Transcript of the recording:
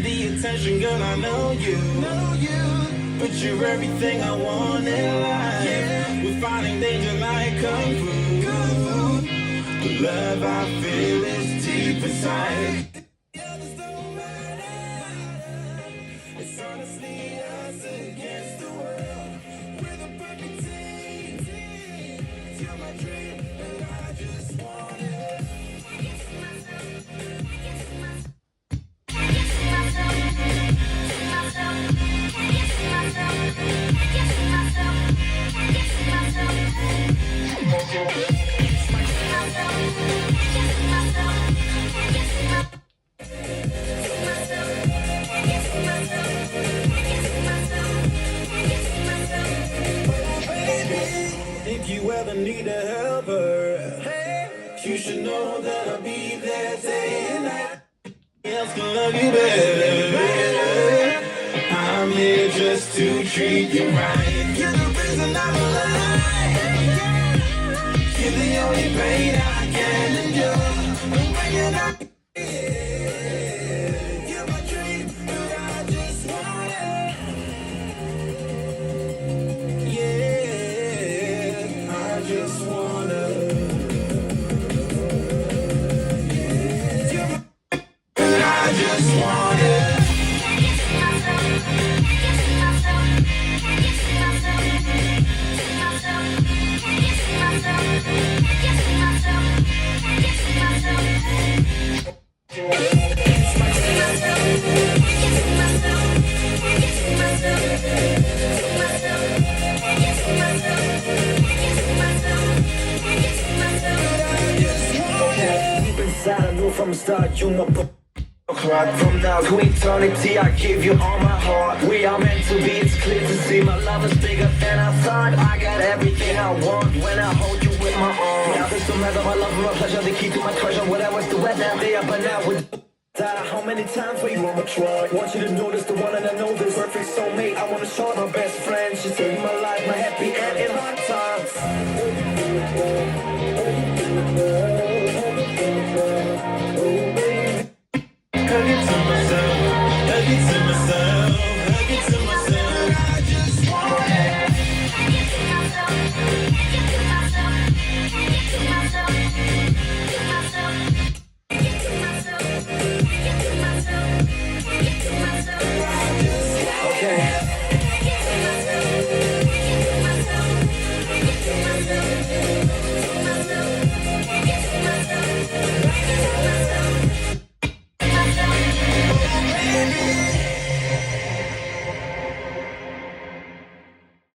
the attention, girl, I know you. But you're everything I want in life. Yeah. We're fighting danger like kung fu. The love I feel is deep inside. It's honestly us against the world. We're the perfect team. You're my dream, and I just want it. If you ever need a helper, you should know that I'll be there day and night. Else can love you better. I'm here just to treat you right. You're the reason I'm alive. You're the only pain I can endure. When you're not here, you're my dream, but I just want it. Yeah, I just wanna. Yeah, but I just want it. Deep inside, I knew from the start you my right from now to eternity, I give you all my heart. We are meant to be, it's clear to see. My love is bigger than I thought. I got everything I want when I hold you with my arms. Now this don't matter, my love and my pleasure, the key to my treasure. Whatever's the wet now, day up and out with how many times for you I'ma try? Want you to notice the one and I know this perfect soulmate. I wanna show my best friend.